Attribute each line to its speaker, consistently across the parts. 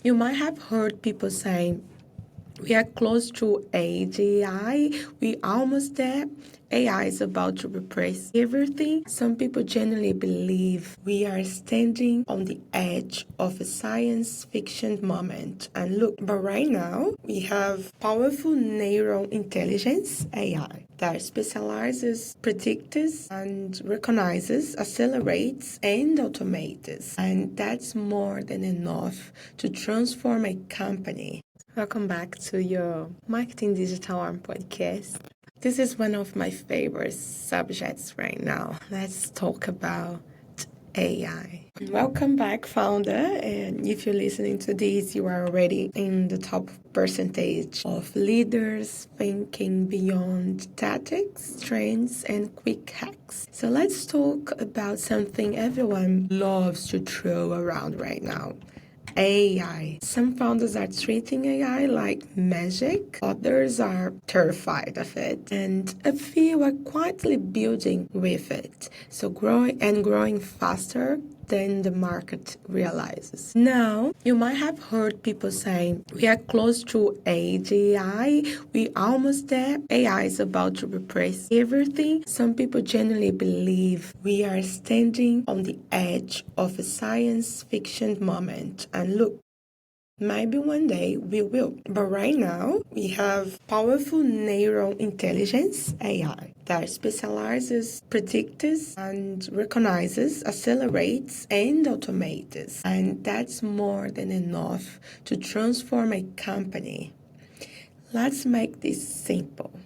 Speaker 1: You might have heard people say, we are close to AGI, we almost there. AI is about to replace everything. Some people genuinely believe we are standing on the edge of a science fiction moment. And look, but right now we have powerful neural intelligence, AI, that specializes, predicts, and recognizes, accelerates, and automates. And that's more than enough to transform a company. Welcome back to your Marketing Digital Arm podcast. This is one of my favorite subjects right now. Let's talk about AI. Welcome back, founder. And if you're listening to this, you are already in the top percentage of leaders thinking beyond tactics, trends, and quick hacks. So let's talk about something everyone loves to throw around right now. AI. Some founders are treating AI like magic, others are terrified of it, and a few are quietly building with it. So growing faster than the market realizes. Now, you might have heard people say, we are close to AGI, we almost there. AI is about to replace everything. Some people genuinely believe we are standing on the edge of a science fiction moment. And look, maybe one day we will. But right now, we have powerful neural intelligence, AI, that specializes, predicts, and recognizes, accelerates, and automates. And that's more than enough to transform a company. Let's make this simple.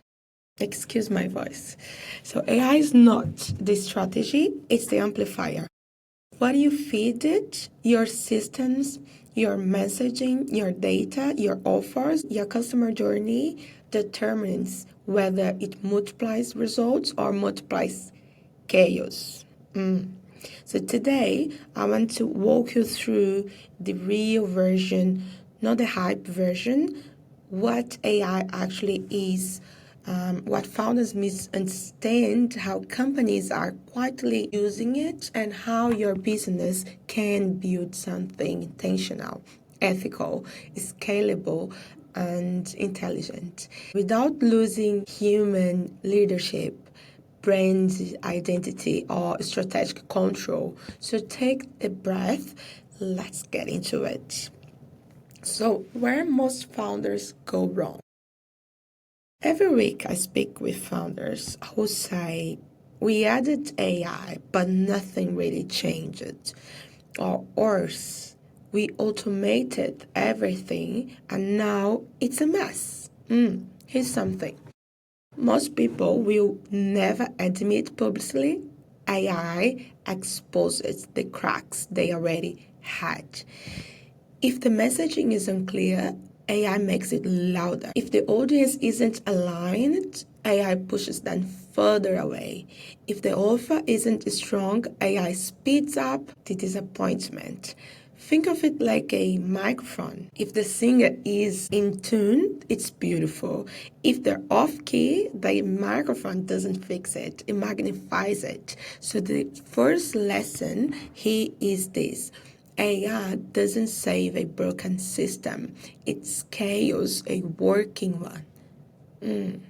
Speaker 1: Excuse my voice. So AI is not the strategy, it's the amplifier. What you feed it, your systems, your messaging, your data, your offers, your customer journey determines whether it multiplies results or multiplies chaos. So today, I want to walk you through the real version, not the hype version, what AI actually is, what founders misunderstand, how companies are quietly using it, and how your business can build something intentional, ethical, scalable, and intelligent without losing human leadership, brand identity, or strategic control. So take a breath. Let's get into it. So, where most founders go wrong? Every week I speak with founders who say, we added AI, but nothing really changed. Or worse, we automated everything and now it's a mess. Here's something. Most people will never admit publicly AI exposes the cracks they already had. If the messaging is unclear, AI makes it louder. If the audience isn't aligned, AI pushes them further away. If the offer isn't strong, AI speeds up the disappointment. Think of it like a microphone. If the singer is in tune, it's beautiful. If they're off key, the microphone doesn't fix it, it magnifies it. So the first lesson here is this. AI doesn't save a broken system, it scales a working one.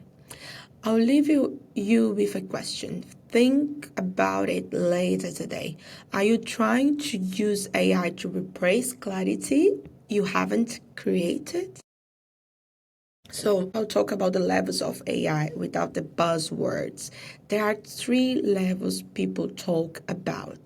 Speaker 1: I'll leave you with a question. Think about it later today. Are you trying to use AI to replace clarity you haven't created? So I'll talk about the levels of AI without the buzzwords. There are 3 levels people talk about.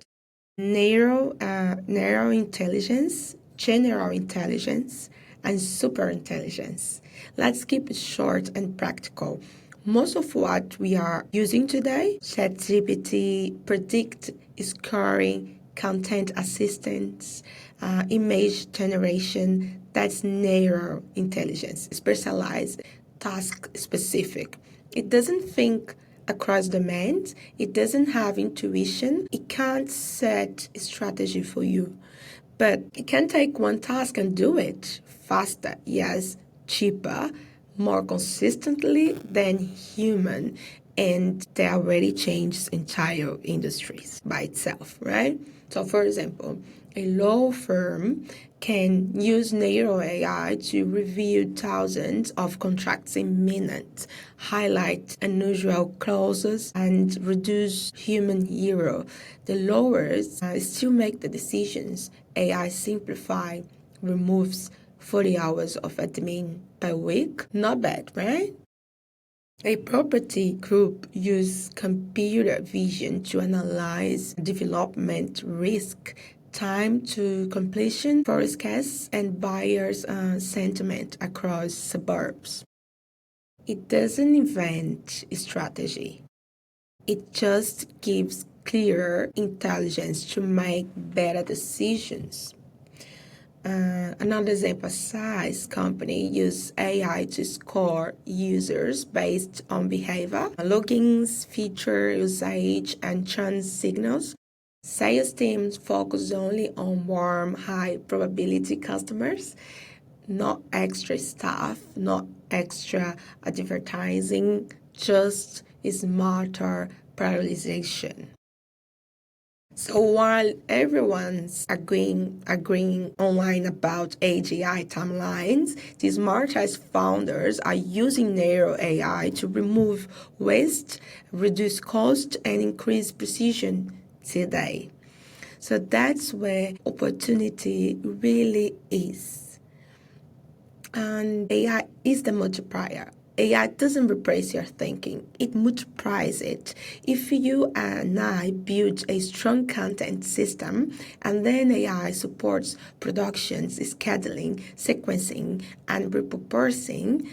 Speaker 1: Narrow intelligence, general intelligence, and super intelligence. Let's keep it short and practical. Most of what we are using today, ChatGPT, predict scoring, content assistance, image generation, that's narrow intelligence, specialized, task specific. It doesn't think across domains, it doesn't have intuition, it can't set a strategy for you. But it can take one task and do it faster, yes, cheaper, more consistently than human, and they already changed entire industries by itself, right? So for example, A law firm can use narrow AI to review thousands of contracts in minutes, highlight unusual clauses, and reduce human error. The lawyers still make the decisions. AI simplify, removes 40 hours of admin per week. Not bad, right? A property group uses computer vision to analyze development risk, time to completion, forecasts, and buyers' sentiment across suburbs. It doesn't invent strategy. It just gives clearer intelligence to make better decisions. Another example, SaaS company use AI to score users based on behavior, logins, feature usage, and churn signals. Sales teams focus only on warm, high probability customers, not extra staff, not extra advertising, just smarter prioritization. So while everyone's agreeing online about AGI timelines, the smartest founders are using narrow AI to remove waste, reduce cost, and increase precision today. So that's where opportunity really is. And AI is the multiplier. AI doesn't replace your thinking, it multiplies it. If you and I build a strong content system and then AI supports productions, scheduling, sequencing, and repurposing,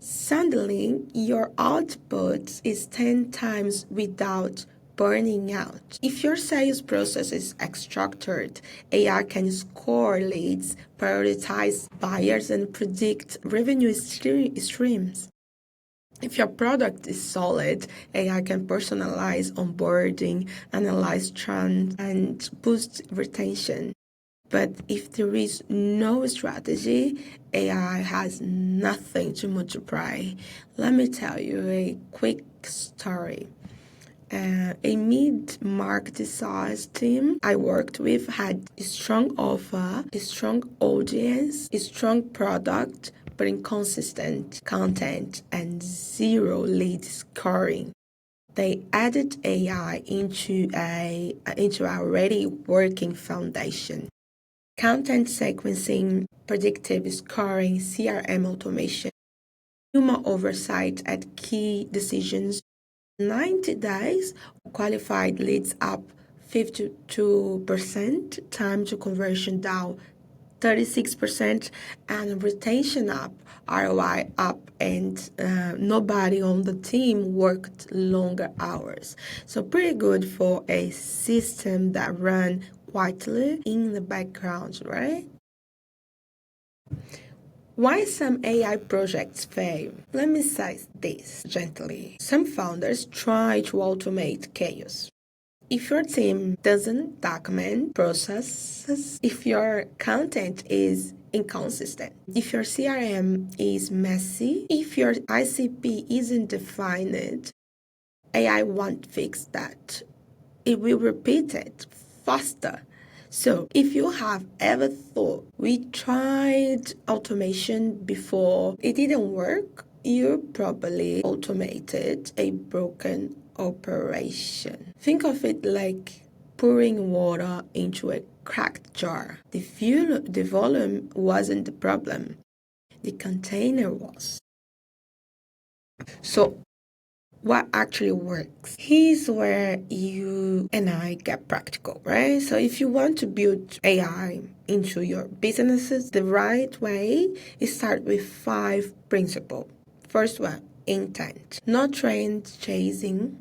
Speaker 1: suddenly your output is 10 times without burning out. If your sales process is structured, AI can score leads, prioritize buyers, and predict revenue streams. If your product is solid, AI can personalize onboarding, analyze trends, and boost retention. But if there is no strategy, AI has nothing to multiply. Let me tell you a quick story. A mid-market SaaS team I worked with had a strong offer, a strong audience, a strong product, but inconsistent content and zero lead scoring. They added AI into our already working foundation. Content sequencing, predictive scoring, CRM automation, human oversight at key decisions. 90 days, qualified leads up 52%, time to conversion down 36%, and retention up, ROI up, and nobody on the team worked longer hours. So pretty good for a system that ran quietly in the background, right? Why some AI projects fail? Let me say this gently. Some founders try to automate chaos. If your team doesn't document processes, if your content is inconsistent, if your CRM is messy, if your ICP isn't defined, AI won't fix that. It will repeat it faster. So, if you have ever thought we tried automation before, it didn't work, you probably automated a broken operation. Think of it like pouring water into a cracked jar. The volume wasn't the problem, the container was. So, what actually works? Here's where you and I get practical, right? So if you want to build AI into your businesses the right way, you start with 5 principles. First one, intent. Not trend chasing.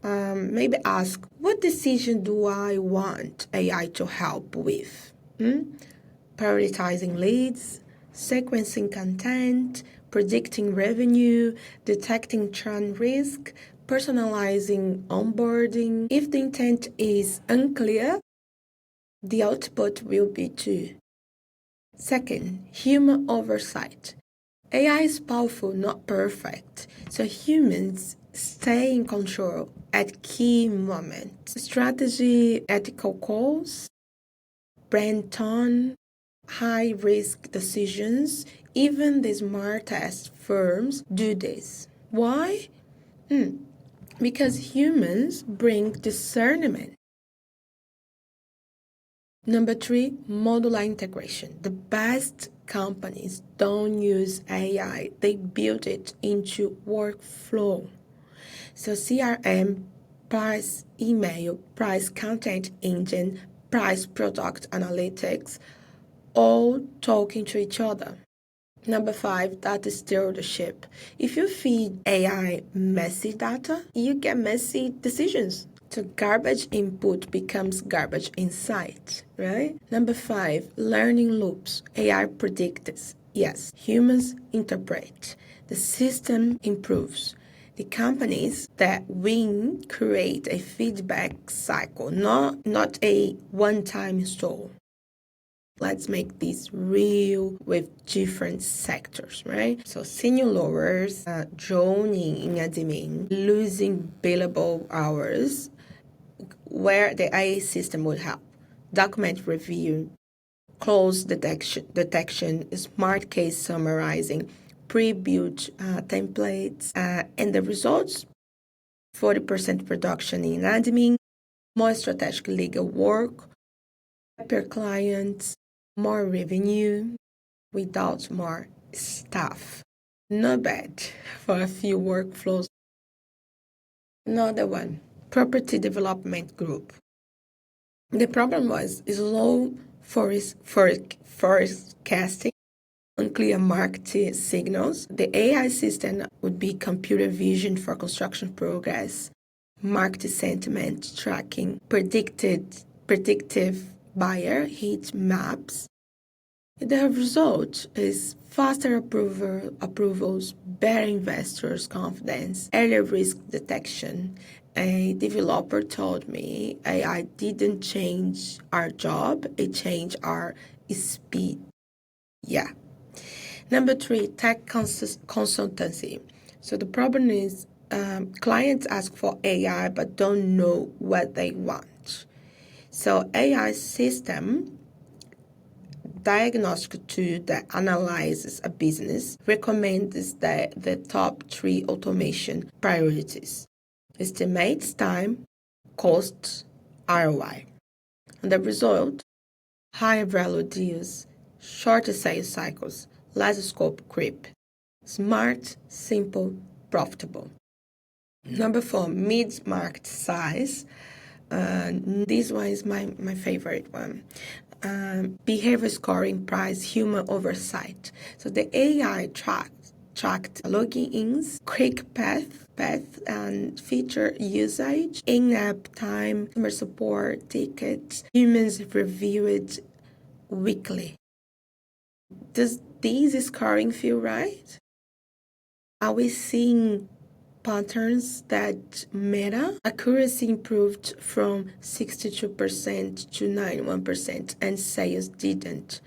Speaker 1: Maybe ask, what decision do I want AI to help with? Prioritizing leads, sequencing content, predicting revenue, detecting churn risk, personalizing onboarding. If the intent is unclear, the output will be too. Second, human oversight. AI is powerful, not perfect, so humans stay in control at key moments. Strategy, ethical calls, brand tone, high-risk decisions. Even the smartest firms do this. Why? Because humans bring discernment. Number 3, modular integration. The best companies don't use AI, they build it into workflow. So CRM, price email, price content engine, price product analytics, all talking to each other. Number 5, data stewardship. If you feed AI messy data, you get messy decisions. So garbage input becomes garbage insight, right? Number 5, learning loops. AI predicts. Yes, humans interpret. The system improves. The companies that win create a feedback cycle, not a one-time install. Let's make this real with different sectors, right? So senior lawyers drowning in admin, losing billable hours, where the AI system would help. Document review, close detection, smart case summarizing, pre-built templates, and the results, 40% reduction in admin, more strategic legal work, happier clients, more revenue without more staff. Not bad for a few workflows. Another one, property development group. The problem was slow forecasting, unclear market signals. The AI system would be computer vision for construction progress, market sentiment tracking, predictive buyer heat maps. The result is faster approvals, better investors' confidence, earlier risk detection. A developer told me AI didn't change our job, it changed our speed. Yeah. Number 3, tech consultancy. So the problem is clients ask for AI but don't know what they want. So AI system diagnostic tool that analyzes a business recommends the top 3 automation priorities. Estimates time, cost, ROI. And the result, higher value deals, shorter sales cycles, less scope creep. Smart, simple, profitable. Number 4, mid-market size. This one is my favorite one. Behavior scoring, price, human oversight. So the AI tracked login-ins, quick path, and feature usage, in-app time, customer support, tickets. Humans review it weekly. Does this scoring feel right? Are we seeing patterns that matter? Accuracy improved from 62% to 91%, and sales didn't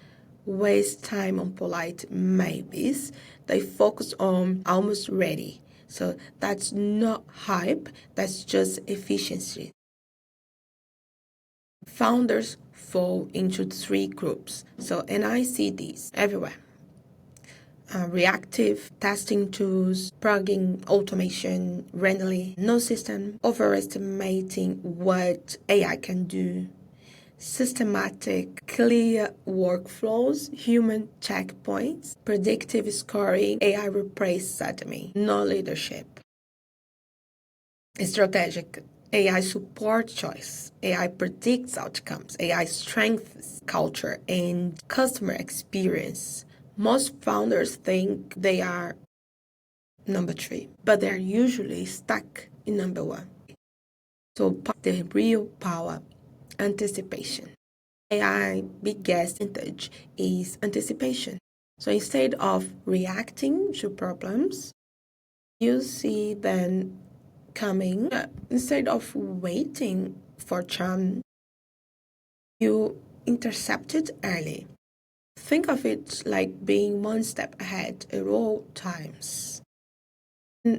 Speaker 1: waste time on polite maybes. They focused on almost ready. So that's not hype, that's just efficiency. Founders fall into 3 groups. So, and I see these everywhere. Reactive testing tools, plugging automation randomly, no system, overestimating what AI can do, systematic, clear workflows, human checkpoints, predictive scoring, AI replaces admin, no leadership. Strategic, AI support choice, AI predicts outcomes, AI strengthens culture and customer experience. Most founders think they are number 3, but they're usually stuck in number 1. So the real power, anticipation. AI biggest advantage is anticipation. So instead of reacting to problems, you see them coming. Instead of waiting for chance, you intercept it early. Think of it like being one step ahead at all times.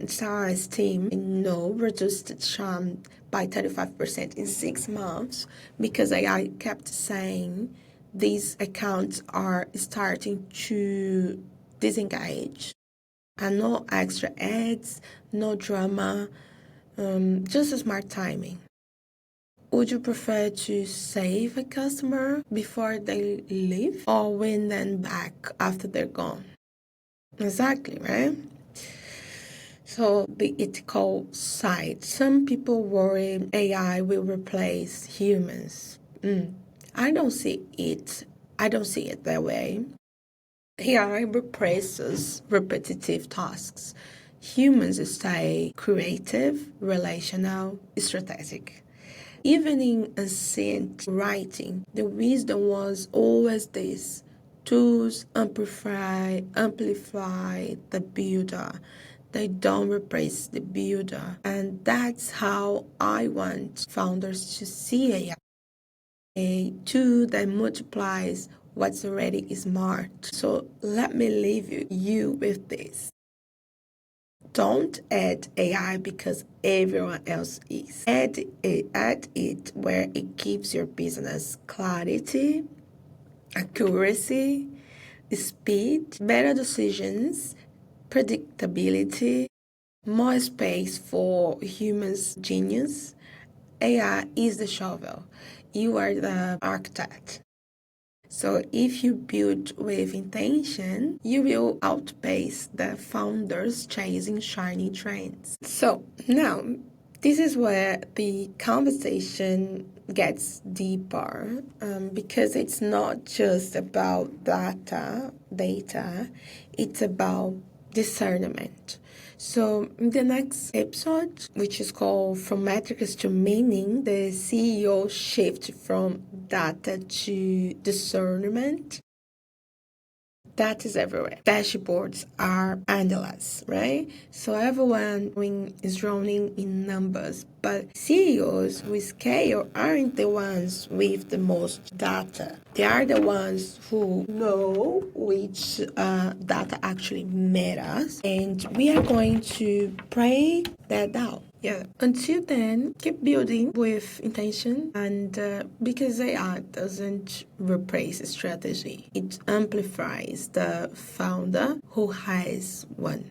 Speaker 1: SaaS team reduced churn by 35% in 6 months because AI kept saying these accounts are starting to disengage. And no extra ads, no drama, just smart timing. Would you prefer to save a customer before they leave or win them back after they're gone? Exactly, right? So the ethical side. Some people worry AI will replace humans. I don't see it. I don't see it that way. AI replaces repetitive tasks. Humans stay creative, relational, strategic. Even in ancient writing, the wisdom was always this: tools amplify the builder. They don't replace the builder. And that's how I want founders to see AI. A tool that multiplies what's already smart. So let me leave you with this. Don't add AI because everyone else is. Add it where it gives your business clarity, accuracy, speed, better decisions, predictability, more space for humans' genius. AI is the shovel. You are the architect. So if you build with intention, you will outpace the founders chasing shiny trends. So now, this is where the conversation gets deeper, because it's not just about data, it's about discernment. So in the next episode, which is called From Metrics to Meaning, the CEO shift from data to discernment. That is everywhere. Dashboards are endless, right? So everyone is drowning in numbers, but CEOs with scale aren't the ones with the most data. They are the ones who know which data actually matters, and we are going to break that down. Yeah. Until then, keep building with intention, and because AI doesn't replace strategy, it amplifies the founder who has one.